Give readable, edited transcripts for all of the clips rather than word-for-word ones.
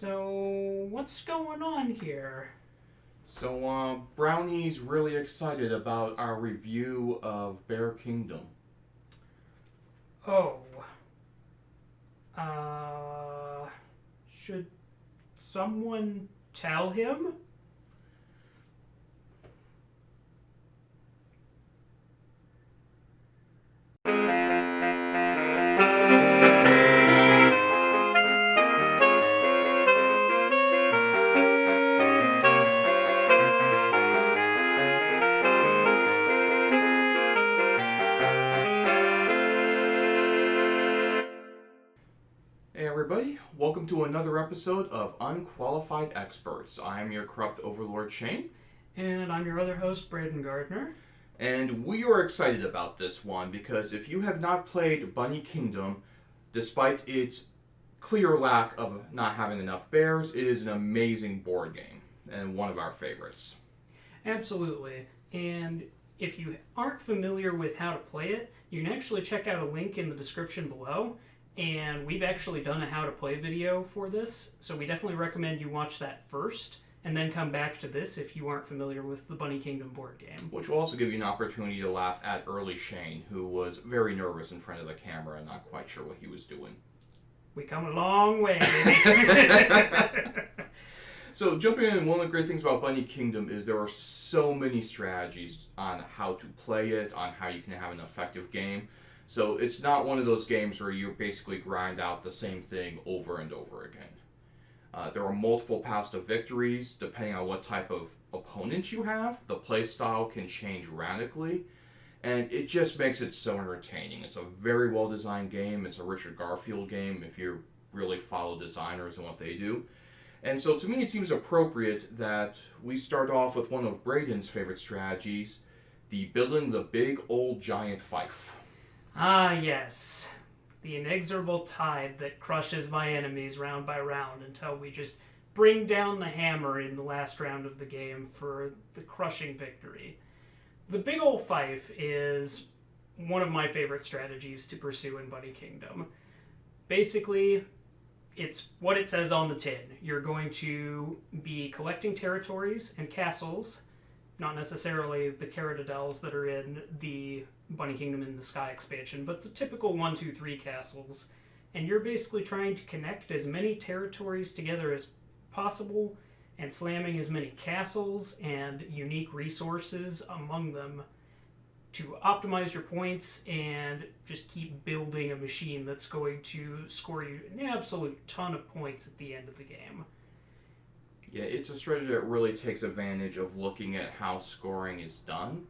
So, what's going on here? So, Brownie's really excited about our review of Bear Kingdom. Oh, uh, should someone tell him? Hey everybody, welcome to another episode of Unqualified Experts. I am your corrupt overlord Shane, And I'm your other host, Braden Gardner. and we are excited about this one because if you have not played Bunny Kingdom, despite its clear lack of not having enough bears, it is an amazing board game and one of our favorites. Absolutely. And if you aren't familiar with how to play it, you can actually check out a link in the description below. And we've actually done a how to play video for this, so we definitely recommend you watch that first and then come back to this if you aren't familiar with the Bunny Kingdom board game. Which will also give you an opportunity to laugh at early Shane, who was very nervous in front of the camera and not quite sure what he was doing. We come a long way, baby. So, jumping in, one of the great things about Bunny Kingdom is there are so many strategies on how to play it, on how you can have an effective game. So, it's not one of those games where you basically grind out the same thing over and over again. There are multiple paths to victories depending on what type of opponent you have. The play style can change radically, and it just makes it so entertaining. It's a very well designed game. It's a Richard Garfield game if you really follow designers and what they do. And so to me, it seems appropriate that we start off with one of Braden's favorite strategies, the building the big old giant fief. Ah, yes. The inexorable tide that crushes my enemies round by round until we just bring down the hammer in the last round of the game for the crushing victory. The big old fief is one of my favorite strategies to pursue in Bunny Kingdom. Basically, it's what it says on the tin. You're going to be collecting territories and castles, not necessarily the Caradadels that are in the Bunny Kingdom in the Sky expansion, but the typical 1, 2, 3 castles. And you're basically trying to connect as many territories together as possible and slamming as many castles and unique resources among them to optimize your points and just keep building a machine that's going to score you an absolute ton of points at the end of the game. Yeah, it's a strategy that really takes advantage of looking at how scoring is done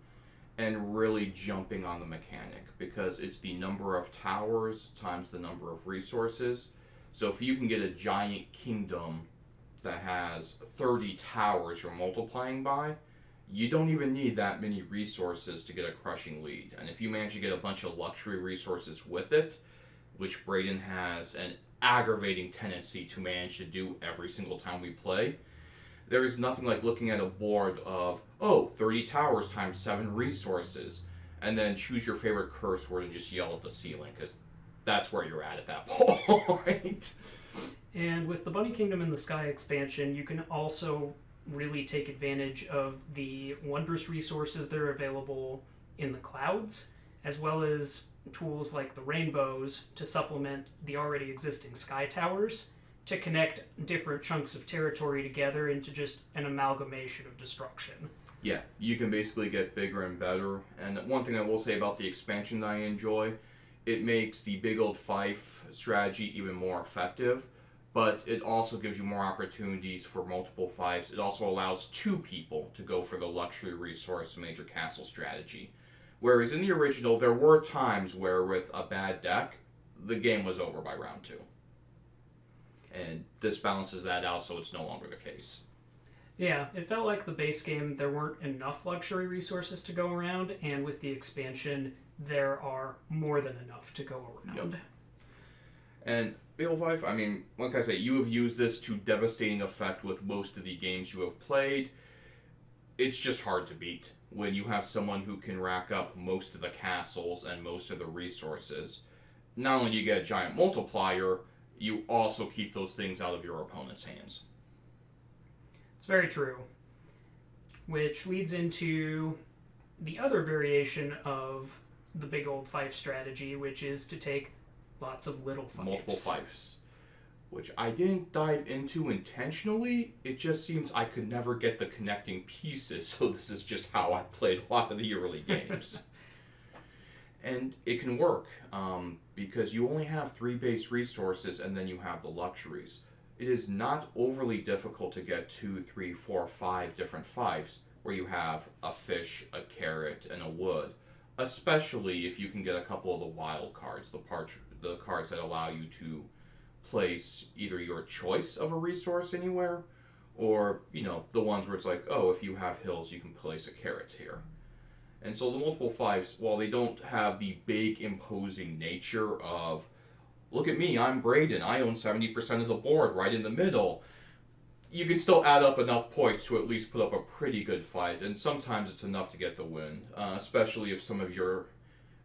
and really jumping on the mechanic because it's the number of towers times the number of resources. So if you can get a giant kingdom that has 30 towers you're multiplying by, you don't even need that many resources to get a crushing lead. And if you manage to get a bunch of luxury resources with it, which Braden has an aggravating tendency to manage to do every single time we play, there is nothing like looking at a board of, 30 towers times 7 resources, and then choose your favorite curse word and just yell at the ceiling, because that's where you're at that point. And with the Bunny Kingdom in the Sky expansion, you can also really take advantage of the wondrous resources that are available in the clouds, as well as tools like the rainbows to supplement the already existing sky towers to connect different chunks of territory together into just an amalgamation of destruction. Yeah, you can basically get bigger and better. And one thing I will say about the expansion that I enjoy, it makes the big old fief strategy even more effective, but it also gives you more opportunities for multiple fiefs. It also allows 2 people to go for the luxury resource major castle strategy. Whereas in the original, there were times where with a bad deck, the game was over by round 2. And this balances that out, so it's no longer the case. Yeah, it felt like the base game, there weren't enough luxury resources to go around, and with the expansion, there are more than enough to go around. Yep. And Bale 5, I mean, like I say, you have used this to devastating effect with most of the games you have played. It's just hard to beat when you have someone who can rack up most of the castles and most of the resources. Not only do you get a giant multiplier, you also keep those things out of your opponent's hands. It's very true. Which leads into the other variation of the big old fief strategy, which is to take lots of little fiefs. Multiple fiefs. Which I didn't dive into intentionally. It just seems I could never get the connecting pieces, so this is just how I played a lot of the early games. And it can work, because you only have 3 base resources and then you have the luxuries. It is not overly difficult to get 2, 3, 4, 5 different fiefs where you have a fish, a carrot, and a wood. Especially if you can get a couple of the wild cards, the cards that allow you to place either your choice of a resource anywhere, or, the ones where it's like, oh, if you have hills, you can place a carrot here. And so the multiple fiefs, while they don't have the big imposing nature of, look at me, I'm Braden, I own 70% of the board right in the middle, you can still add up enough points to at least put up a pretty good fight, and sometimes it's enough to get the win, especially if some of your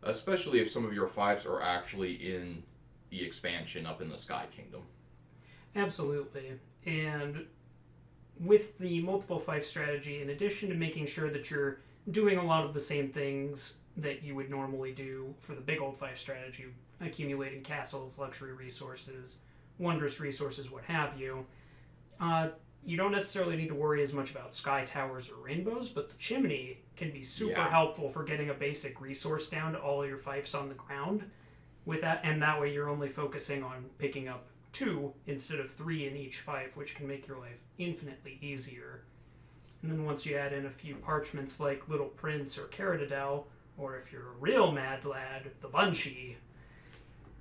fiefs are actually in the expansion up in the Sky Kingdom. Absolutely. And with the multiple fief strategy, in addition to making sure that you're doing a lot of the same things that you would normally do for the big old fief strategy, accumulating castles, luxury resources, wondrous resources, what have you, you don't necessarily need to worry as much about sky towers or rainbows, but the chimney can be super helpful for getting a basic resource down to all of your fiefs on the ground. With that, and that way you're only focusing on picking up 2 instead of 3 in each fief, which can make your life infinitely easier. And then once you add in a few parchments like Little Prince or Caradadel, or if you're a real mad lad, the Bunchy,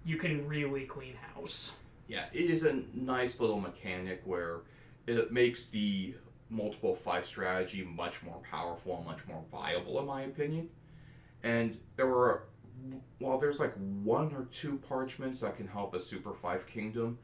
you can really clean house. Yeah, it is a nice little mechanic where it makes the multiple fief strategy much more powerful and much more viable, in my opinion. And while there's like 1 or 2 parchments that can help a super fief kingdom,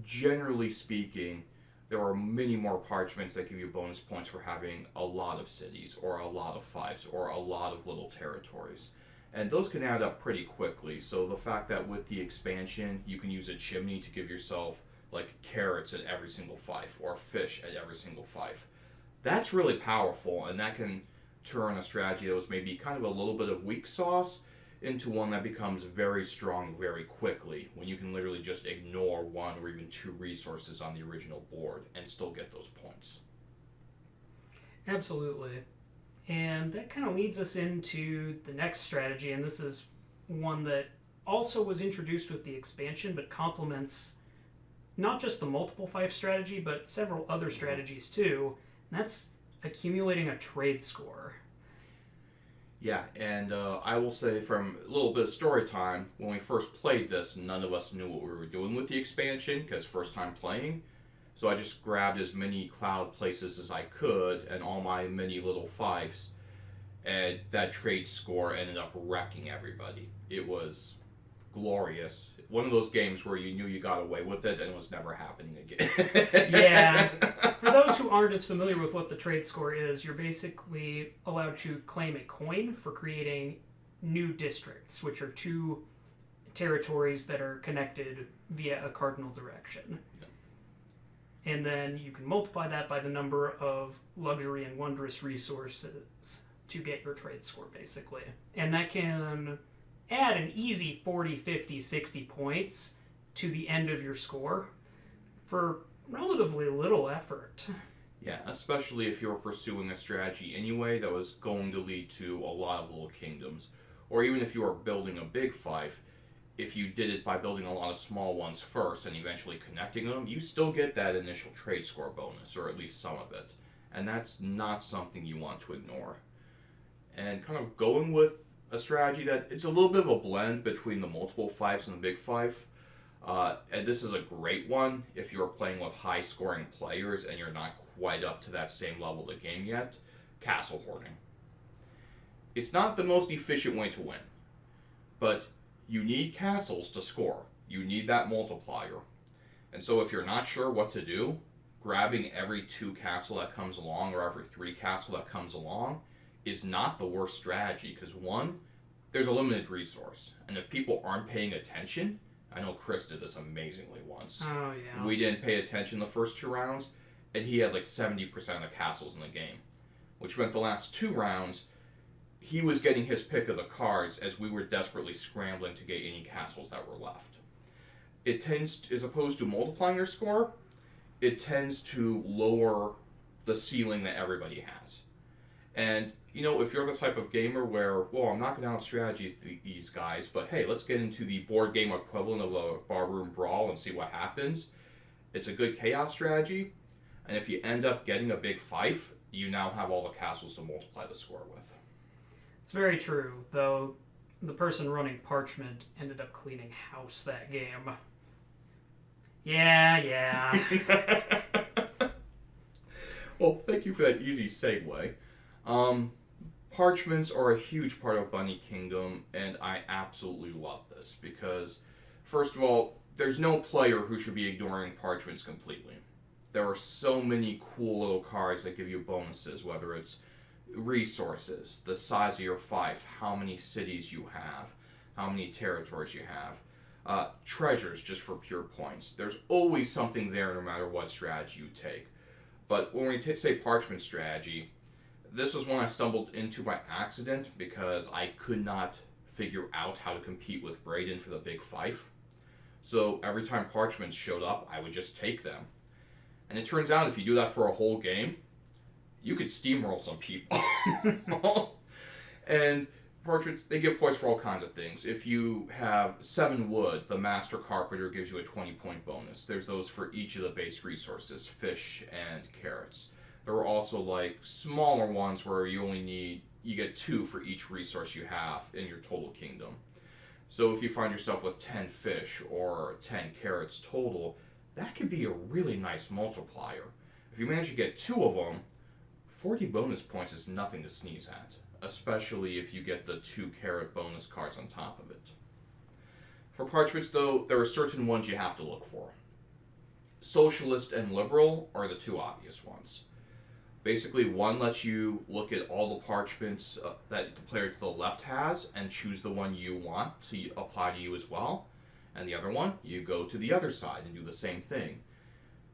generally speaking, there are many more parchments that give you bonus points for having a lot of cities, or a lot of fiefs, or a lot of little territories. And those can add up pretty quickly, so the fact that with the expansion, you can use a chimney to give yourself like carrots at every single fief, or fish at every single fief, that's really powerful, and that can turn a strategy that was maybe kind of a little bit of weak sauce into one that becomes very strong very quickly, when you can literally just ignore 1 or even 2 resources on the original board and still get those points. Absolutely. And that kind of leads us into the next strategy, and this is one that also was introduced with the expansion, but complements not just the multiple fief strategy, but several other strategies too, and that's accumulating a trade score. Yeah, and I will say from a little bit of story time, when we first played this, none of us knew what we were doing with the expansion, because first time playing. So I just grabbed as many cloud places as I could, and all my many little fiefs, and that trade score ended up wrecking everybody. It was glorious. One of those games where you knew you got away with it, and it was never happening again. Yeah. For those who aren't as familiar with what the trade score is, you're basically allowed to claim a coin for creating new districts, which are 2 territories that are connected via a cardinal direction. Yeah. And then you can multiply that by the number of luxury and wondrous resources to get your trade score, basically. And that can add an easy 40, 50, 60 points to the end of your score for relatively little effort. Yeah, especially if you're pursuing a strategy anyway that was going to lead to a lot of little kingdoms. Or even if you were building a big fief, if you did it by building a lot of small ones first and eventually connecting them, you still get that initial trade score bonus, or at least some of it. And that's not something you want to ignore. And kind of going with a strategy that it's a little bit of a blend between the multiple fiefs and the big fief. And this is a great one if you're playing with high scoring players and you're not quite up to that same level of the game yet. Castle hoarding. It's not the most efficient way to win, but you need castles to score. You need that multiplier. And so if you're not sure what to do, grabbing every 2 castle that comes along, or every 3 castle that comes along, is not the worst strategy, because 1, there's a limited resource, and if people aren't paying attention, I know Chris did this amazingly once. Oh, yeah. We didn't pay attention the first 2 rounds, and he had like 70% of the castles in the game. Which meant the last 2 rounds, he was getting his pick of the cards as we were desperately scrambling to get any castles that were left. It tends to, as opposed to multiplying your score, it tends to lower the ceiling that everybody has. And, you know, if you're the type of gamer where, well, I'm not going to out-strategy these guys, but hey, let's get into the board game equivalent of a barroom brawl and see what happens. It's a good chaos strategy, and if you end up getting a big fief, you now have all the castles to multiply the score with. It's very true, though the person running Parchment ended up cleaning house that game. Yeah. Well, thank you for that easy segue. Parchments are a huge part of Bunny Kingdom, and I absolutely love this because, first of all, there's no player who should be ignoring parchments completely. There are so many cool little cards that give you bonuses, whether it's resources, the size of your fief, how many cities you have, how many territories you have, treasures just for pure points. There's always something there no matter what strategy you take. But when we say parchment strategy, this was one I stumbled into by accident because I could not figure out how to compete with Braden for the big fief. So every time parchments showed up, I would just take them. And it turns out if you do that for a whole game, you could steamroll some people. And parchments, they give points for all kinds of things. If you have 7 wood, the Master Carpenter gives you a 20-point bonus. There's those for each of the base resources, fish and carrots. There are also like smaller ones where you get 2 for each resource you have in your total kingdom. So if you find yourself with 10 fish or 10 carrots total, that could be a really nice multiplier. If you manage to get 2 of them, 40 bonus points is nothing to sneeze at, especially if you get the 2 carrot bonus cards on top of it. For parchments, though, there are certain ones you have to look for. Socialist and liberal are the 2 obvious ones. Basically, one lets you look at all the parchments that the player to the left has and choose the one you want to apply to you as well. And the other one, you go to the other side and do the same thing.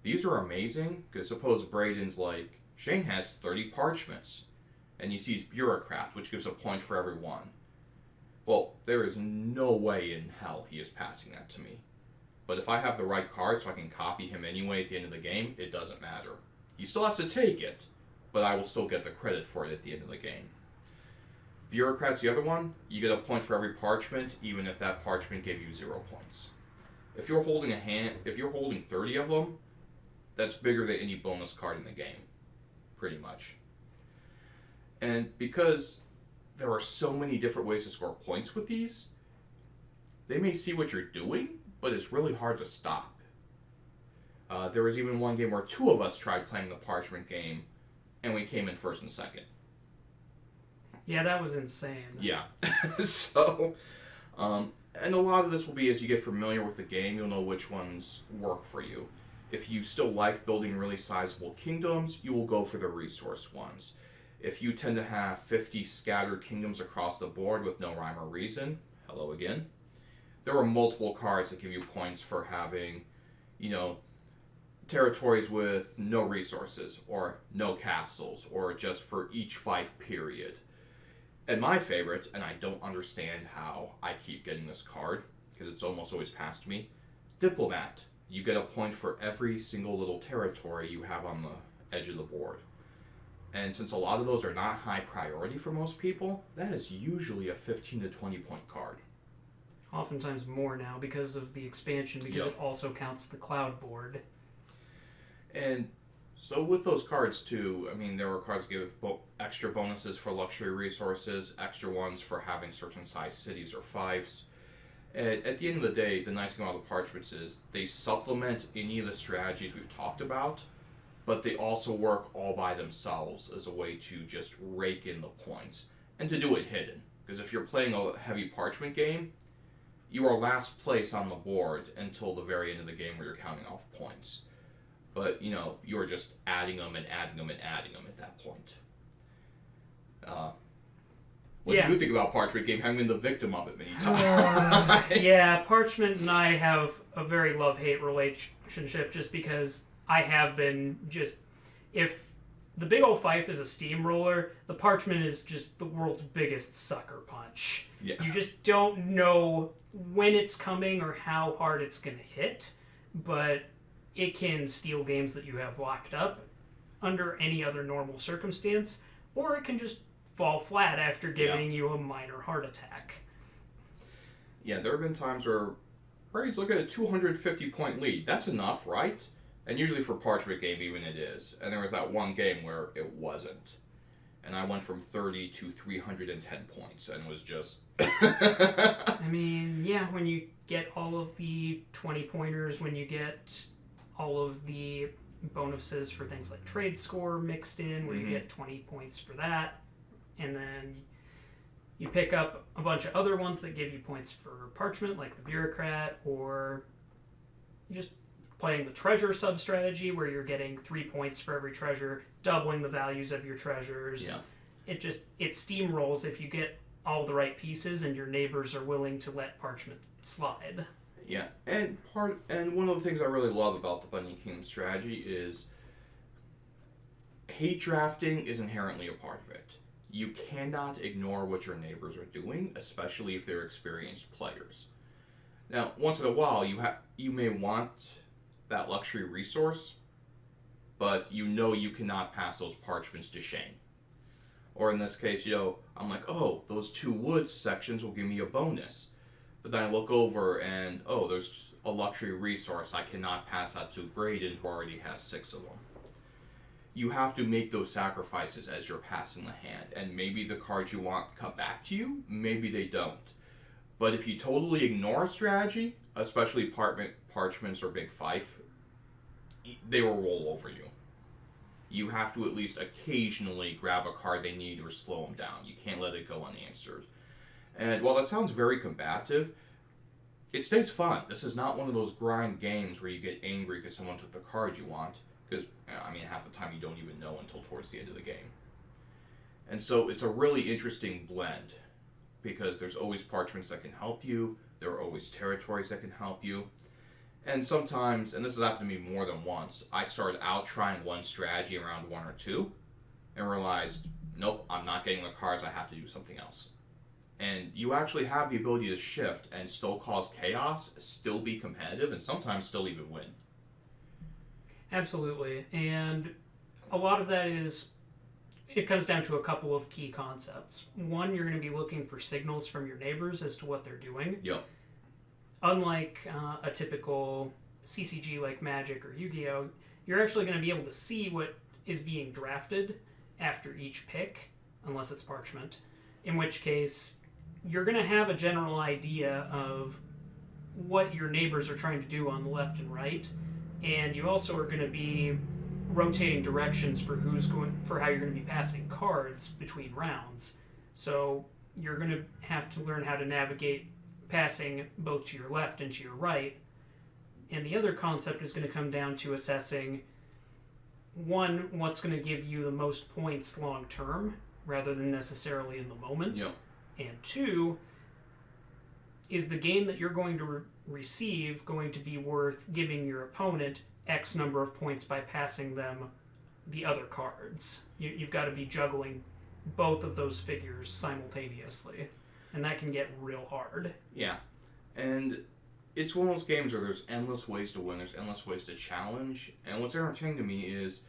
These are amazing, because suppose Braden's like, Shane has 30 parchments, and he sees bureaucrat, which gives a point for every one. Well, there is no way in hell he is passing that to me. But if I have the right card so I can copy him anyway at the end of the game, it doesn't matter. He still has to take it, but I will still get the credit for it at the end of the game. Bureaucrat's the other one. You get a point for every parchment, even if that parchment gave you 0 points. If you're holding 30 of them, that's bigger than any bonus card in the game, pretty much. And because there are so many different ways to score points with these, they may see what you're doing, but it's really hard to stop. There was even one game where 2 of us tried playing the parchment game, and we came in first and second. Yeah, that was insane. Yeah. So, and a lot of this will be as you get familiar with the game, you'll know which ones work for you. If you still like building really sizable kingdoms, you will go for the resource ones. If you tend to have 50 scattered kingdoms across the board with no rhyme or reason, hello again, there are multiple cards that give you points for having, territories with no resources, or no castles, or just for each fief period. And my favorite, and I don't understand how I keep getting this card, because it's almost always past me, Diplomat. You get a point for every single little territory you have on the edge of the board. And since a lot of those are not high priority for most people, that is usually a 15 to 20 point card. Oftentimes more now because of the expansion, because it also counts the cloud board. And so with those cards too, there are cards that give extra bonuses for luxury resources, extra ones for having certain size cities or fiefs. And at the end of the day, the nice thing about the parchments is they supplement any of the strategies we've talked about, but they also work all by themselves as a way to just rake in the points, and to do it hidden. Because if you're playing a heavy parchment game, you are last place on the board until the very end of the game where you're counting off points. But, you're just adding them and adding them and adding them at that point. What Yeah. do you think about Parchment game, having been the victim of it many times? Yeah, Parchment and I have a very love-hate relationship just because I have been just... If the big old fief is a steamroller, the Parchment is just the world's biggest sucker punch. Yeah. You just don't know when it's coming or how hard it's going to hit, but it can steal games that you have locked up under any other normal circumstance, or it can just fall flat after giving you a minor heart attack. Yeah, there have been times where Brady's looking at a 250-point lead. That's enough, right? And usually for Parchment game, even it is. And there was that one game where it wasn't. And I went from 30 to 310 points and was just... I mean, yeah, when you get all of the 20-pointers, when you get all of the bonuses for things like trade score mixed in, where you get 20 points for that, and then you pick up a bunch of other ones that give you points for Parchment, like the Bureaucrat, or just playing the treasure sub-strategy, where you're getting 3 points for every treasure, doubling the values of your treasures. Yeah. It steamrolls if you get all the right pieces and your neighbors are willing to let Parchment slide. Yeah, and one of the things I really love about the Bunny Kingdom strategy is hate drafting is inherently a part of it. You cannot ignore what your neighbors are doing, especially if they're experienced players. Now, once in a while, you may want that luxury resource, but you know you cannot pass those parchments to shame. Or in this case, I'm like, oh, those 2 wood sections will give me a bonus. But then I look over and, oh, there's a luxury resource. I cannot pass that to Braden, who already has 6 of them. You have to make those sacrifices as you're passing the hand. And maybe the cards you want come back to you, maybe they don't. But if you totally ignore a strategy, especially parchments or big fief, they will roll over you. You have to at least occasionally grab a card they need or slow them down. You can't let it go unanswered. And while that sounds very combative, it stays fun. This is not one of those grind games where you get angry because someone took the card you want. Because, half the time you don't even know until towards the end of the game. And so it's a really interesting blend. Because there's always parchments that can help you. There are always territories that can help you. And sometimes, and this has happened to me more than once, I started out trying one strategy around 1 or 2. And realized, nope, I'm not getting the cards, I have to do something else. And you actually have the ability to shift and still cause chaos, still be competitive, and sometimes still even win. Absolutely. And a lot of that it comes down to a couple of key concepts. One, you're going to be looking for signals from your neighbors as to what they're doing. Yep. Unlike a typical CCG like Magic or Yu-Gi-Oh!, you're actually going to be able to see what is being drafted after each pick, unless it's Parchment, in which case you're going to have a general idea of what your neighbors are trying to do on the left and right, and you also are going to be rotating directions for how you're going to be passing cards between rounds. So you're going to have to learn how to navigate passing both to your left and to your right. And the other concept is going to come down to assessing, one, what's going to give you the most points long term rather than necessarily in the moment. Yep. And 2, is the game that you're going to receive going to be worth giving your opponent X number of points by passing them the other cards? You've got to be juggling both of those figures simultaneously, and that can get real hard. Yeah, and it's one of those games where there's endless ways to win, there's endless ways to challenge, and what's entertaining to me is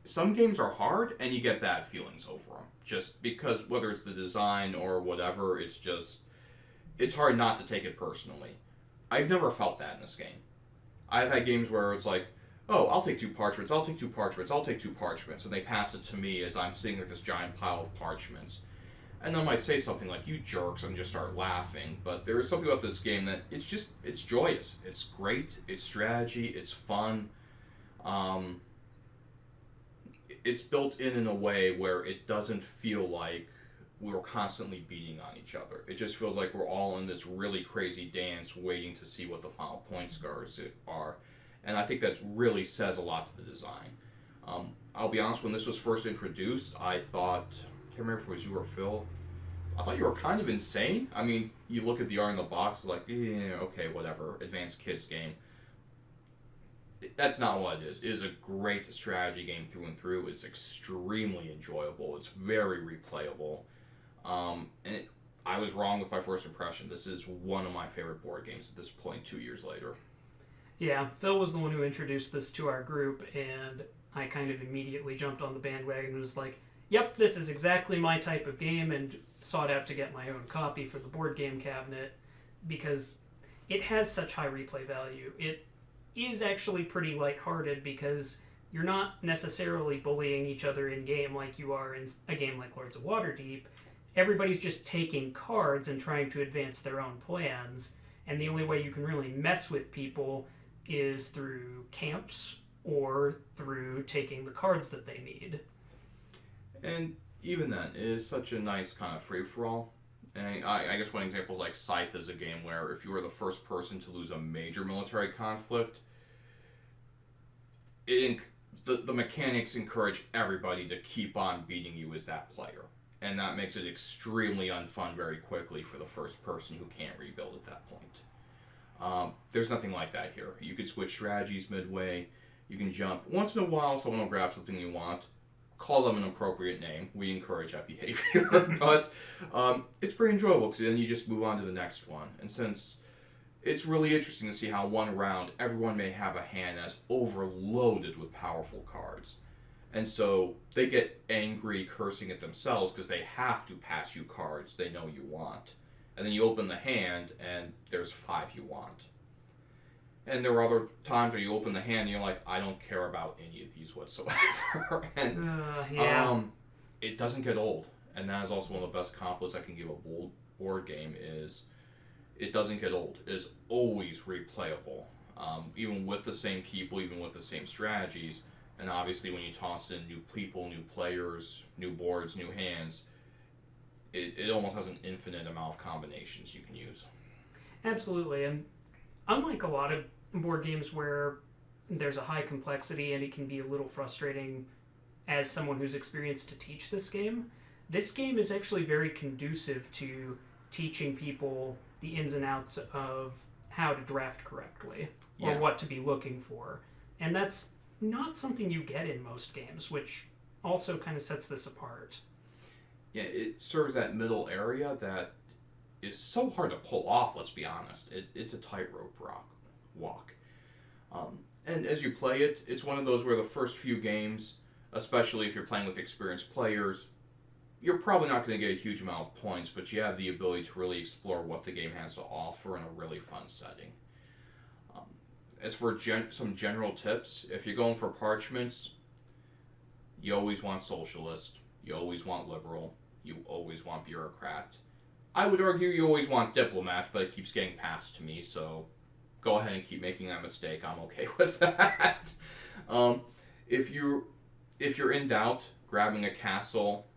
some games are hard and you get bad feelings over them, just because whether it's the design or whatever, it's hard not to take it personally. I've never felt that in this game. I've had games where it's like, oh, I'll take 2 parchments, I'll take 2 parchments, I'll take 2 parchments, and they pass it to me as I'm sitting with this giant pile of parchments. And I might say something like, you jerks, and just start laughing, but there is something about this game that it's joyous. It's great, it's strategy, it's fun. It's built in a way where it doesn't feel like we're constantly beating on each other. It just feels like we're all in this really crazy dance waiting to see what the final point scores are. And I think that really says a lot to the design. I'll be honest, when this was first introduced, I thought can't remember if it was you or Phil. I thought you were kind of insane. I mean, you look at the art in the box, like, yeah, okay, whatever, advanced kids game. That's not what it is. It is a great strategy game through and through. It's extremely enjoyable. It's very replayable. I was wrong with my first impression. This is one of my favorite board games at this point, 2 years later. Yeah, Phil was the one who introduced this to our group, and I kind of immediately jumped on the bandwagon and was like, yep, this is exactly my type of game, and sought out to get my own copy for the board game cabinet because it has such high replay value. It is actually pretty lighthearted because you're not necessarily bullying each other in game like you are in a game like Lords of Waterdeep. Everybody's just taking cards and trying to advance their own plans, and the only way you can really mess with people is through camps or through taking the cards that they need. And even then, it is such a nice kind of free-for-all. And I guess one example is like Scythe is a game where if you were the first person to lose a major military conflict, the mechanics encourage everybody to keep on beating you as that player. And that makes it extremely unfun very quickly for the first person who can't rebuild at that point. There's nothing like that here. You can switch strategies midway. You can jump. Once in a while, someone will grab something you want. Call them an appropriate name. We encourage that behavior. But it's pretty enjoyable because then you just move on to the next one. And since it's really interesting to see how one round, everyone may have a hand that's overloaded with powerful cards. And so they get angry, cursing at themselves because they have to pass you cards they know you want. And then you open the hand, and there's 5 you want. And there are other times where you open the hand, and you're like, I don't care about any of these whatsoever. And it doesn't get old. And that is also one of the best compliments I can give a board game is it doesn't get old. It is always replayable. Even with the same people, even with the same strategies. And obviously when you toss in new people, new players, new boards, new hands, it almost has an infinite amount of combinations you can use. Absolutely. And unlike a lot of board games where there's a high complexity and it can be a little frustrating as someone who's experienced to teach this game is actually very conducive to teaching people the ins and outs of how to draft correctly or what to be looking for. And that's not something you get in most games, which also kind of sets this apart. Yeah, it serves that middle area that is so hard to pull off, let's be honest. It's a tightrope walk. And as you play it, it's one of those where the first few games, especially if you're playing with experienced players, you're probably not going to get a huge amount of points, but you have the ability to really explore what the game has to offer in a really fun setting. As for some general tips, if you're going for parchments, you always want socialist, you always want liberal, you always want bureaucrat. I would argue you always want diplomat, but it keeps getting passed to me, so go ahead and keep making that mistake. I'm okay with that. If you're in doubt, grabbing a castle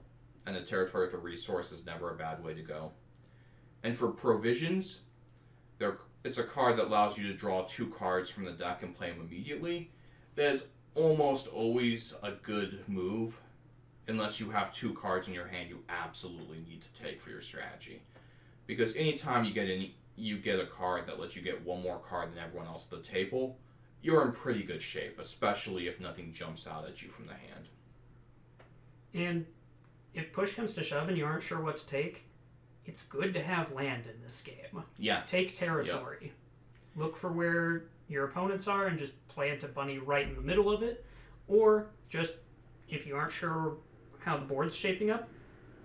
and a territory with a resource is never a bad way to go. And for provisions, it's a card that allows you to draw 2 cards from the deck and play them immediately. That is almost always a good move, unless you have 2 cards in your hand you absolutely need to take for your strategy. Because anytime you get a card that lets you get 1 more card than everyone else at the table, you're in pretty good shape, especially if nothing jumps out at you from the hand. And if push comes to shove and you aren't sure what to take, it's good to have land in this game. Yeah. Take territory. Yep. Look for where your opponents are and just plant a bunny right in the middle of it. Or just, if you aren't sure how the board's shaping up,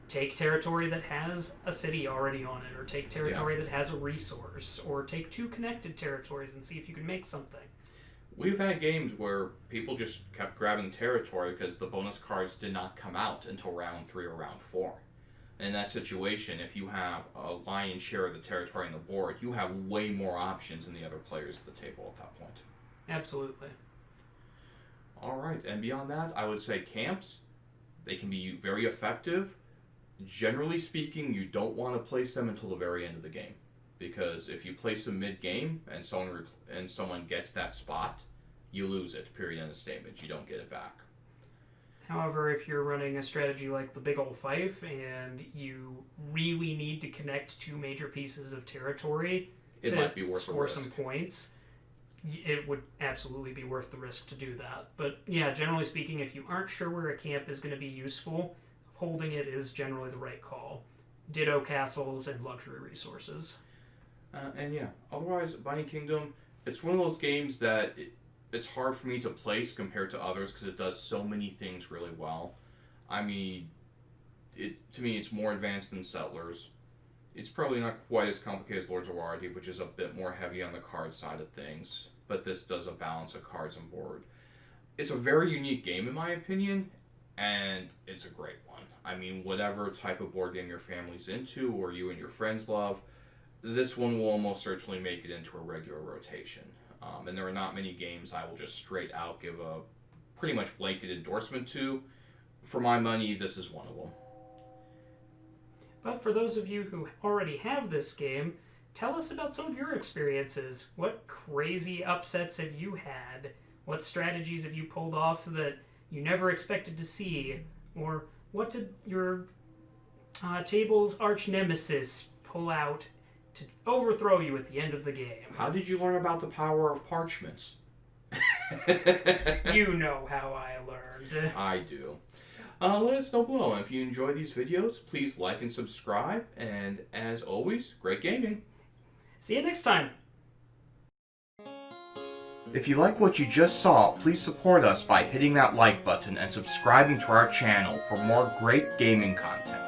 take territory that has a city already on it, or take territory that has a resource, or take 2 connected territories and see if you can make something. We've had games where people just kept grabbing territory because the bonus cards did not come out until round 3 or round 4. In that situation, if you have a lion's share of the territory on the board, you have way more options than the other players at the table at that point. Absolutely. All right, and beyond that, I would say camps, they can be very effective. Generally speaking, you don't want to place them until the very end of the game, because if you place them mid-game and someone gets that spot, you lose it. Period. End of statement. You don't get it back. However, if you're running a strategy like the Big Ol' Fife and you really need to connect two major pieces of territory It to might be worth the score risk. some points, it would absolutely be worth the risk to do that. But yeah, generally speaking, if you aren't sure where a camp is going to be useful, holding it is generally the right call. Ditto castles and luxury resources. And yeah, otherwise, Binding Kingdom, it's one of those games that it's hard for me to place compared to others because it does so many things really well. I mean, to me, it's more advanced than Settlers. It's probably not quite as complicated as Lords of Waterdeep, which is a bit more heavy on the card side of things, but this does a balance of cards and board. It's a very unique game, in my opinion, and it's a great one. I mean, whatever type of board game your family's into or you and your friends love, this one will almost certainly make it into a regular rotation. And there are not many games I will just straight out give a pretty much blanket endorsement to. For my money, this is one of them. But for those of you who already have this game, tell us about some of your experiences. What crazy upsets have you had? What strategies have you pulled off that you never expected to see? Or what did your table's arch nemesis pull out to overthrow you at the end of the game? How did you learn about the power of parchments? You know how I learned. I do. Let us know below. And if you enjoy these videos, please like and subscribe. And as always, great gaming. See you next time. If you like what you just saw, please support us by hitting that like button and subscribing to our channel for more great gaming content.